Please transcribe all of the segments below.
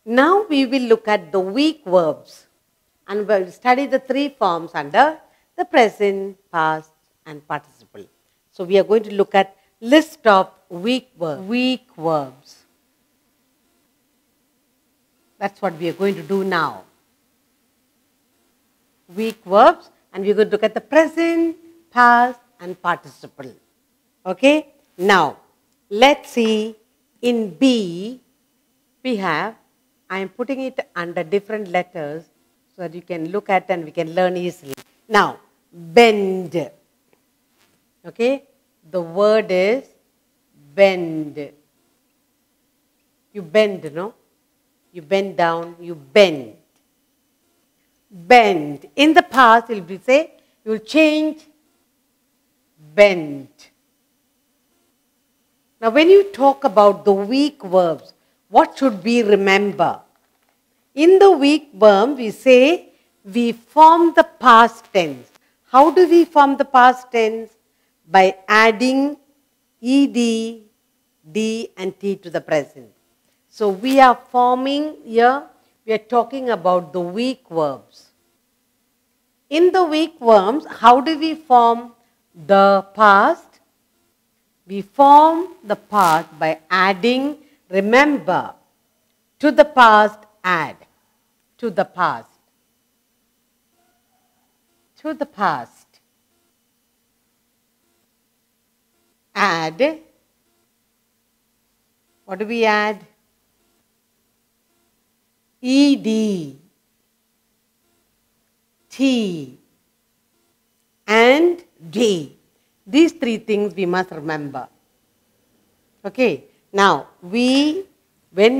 Now we will look at the weak verbs and we'll study the three forms under the present, past and participle. So we are going to look at list of weak verbs. Weak verbs. That's what we are going to do now. Weak verbs, and we're going to look at the present, past and participle. Okay? Now, let's see in B, we have, I am putting it under different letters so that you can look at and we can learn easily. Now, bend. Okay? The word is bend. You bend, no? You bend down, you bend. Bend. In the past, it will say, you will change bend. Now, when you talk about the weak verbs, what should we remember? In the weak verb, we say we form the past tense. How do we form the past tense? By adding ed, d and t to the present. So we are forming here, we are talking about the weak verbs. In the weak verbs, how do we form the past? We form the past by adding, remember, to the past, add, to the past, to the past, add, what do we add? Ed, t, and d. These three things we must remember. Okay, now when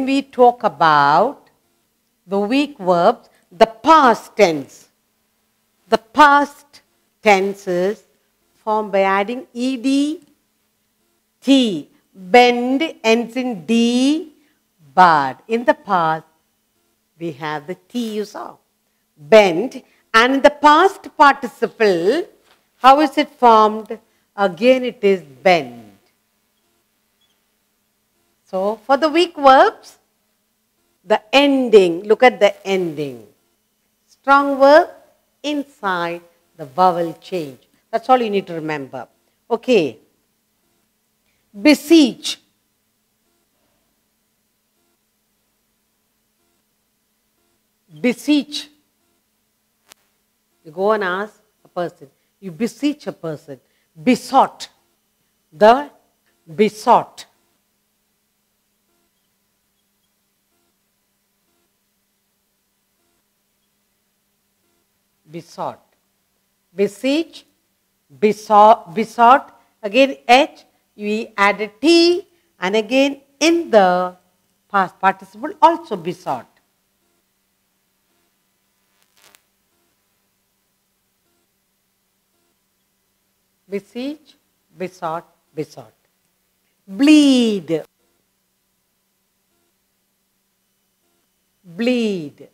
we talk about the weak verbs, the past tense is formed by adding ed, t. Bend ends in d, but in the past we have the t you saw. Bend, and in the past participle, how is it formed? Again it is bend. So for the weak verbs, the ending, look at the ending. Strong verb inside the vowel change. That's all you need to remember. Okay. Beseech. Beseech. You go and ask a person. You beseech a person. Besought. The besought. Besought. Beseech. Besought. Again H. We added T. And again in the past participle also besought. Beseech, besought, besought. Bleed. Bleed.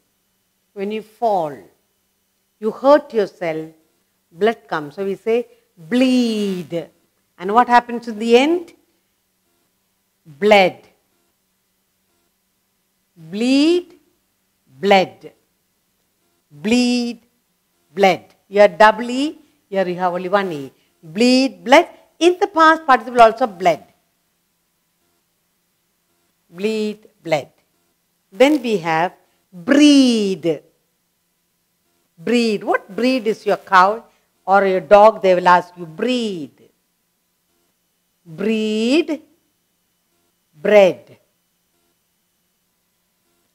When you fall, you hurt yourself, blood comes. So we say bleed. And what happens in the end? Bled. Bleed, bled. Bleed, bled. Here double E, here you have only one E. Bleed, bled. In the past participle also bled. Bleed, bled. Then we have breed. Breed. What breed is your cow or your dog? They will ask you breed. Breed, bread.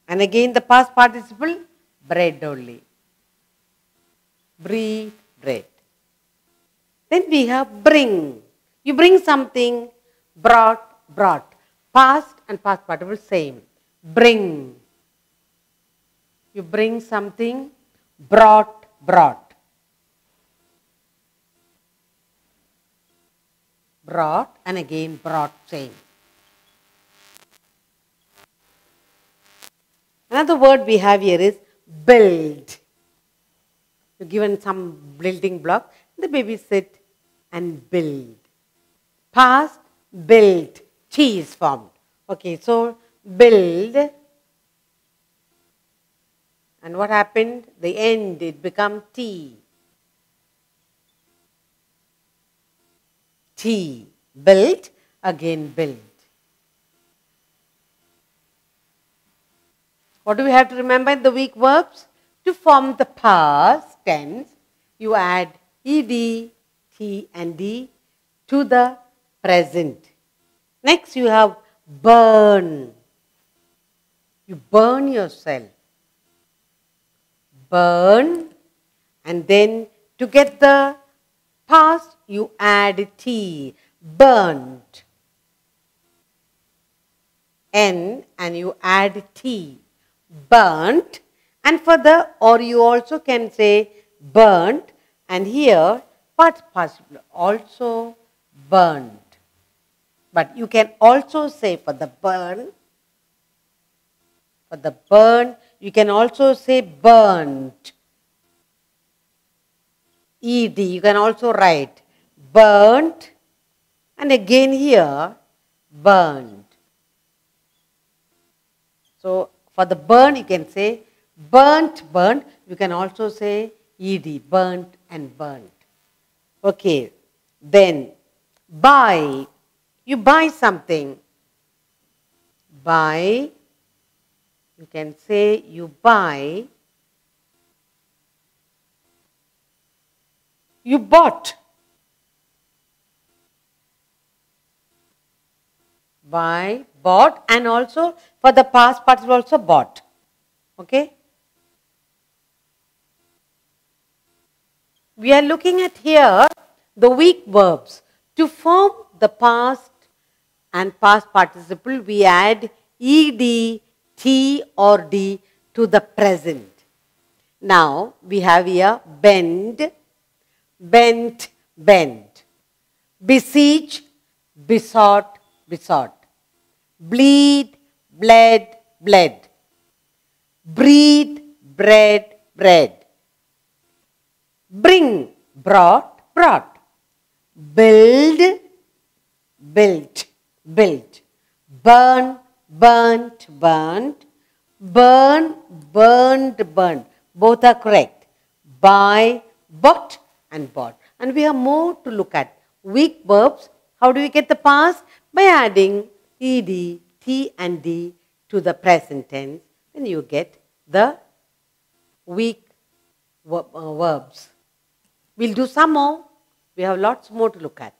And again the past participle, bread only. Breed, bread. Then we have bring. You bring something, brought, brought. Past and past participle same. Bring. You bring something, brought, brought. Brought and again brought same. Another word we have here is build. You're given some building block, the baby sit and build. Past, built, T is formed. Okay, so build, And what happened? The end, it became T. T. Built, again built. What do we have to remember in the weak verbs? To form the past tense, you add ed, t and d to the present. Next you have burn. You burn yourself. Burn, and then to get the past you add t. Burnt. N and you add t. Burnt. And for the, or you also can say burnt, and here past participle also burnt. But you can also say for the burn, you can also say burnt. Ed, you can also write burnt, and again here burnt. So for the burn you can say burnt, burnt. You can also say ed, burnt and burnt. Okay, then buy. You buy something. Buy. You can say you buy. You bought. Buy, bought, and also for the past participle also bought. Okay. We are looking at here the weak verbs. To form the past and past participle, we add ed, t or d to the present. Now we have here bend, bent, bent. Beseech, besought, besought. Bleed, bled, bled. Breathe, bread, bread. Bring, brought, brought. Build, built, built. Burn, burnt, burnt. Burn, burned, burned. Both are correct. Buy, bought and bought. And we have more to look at. Weak verbs. How do we get the past? By adding ed, t and d to the present tense. Then you get the weak verbs. We'll do some more. We have lots more to look at.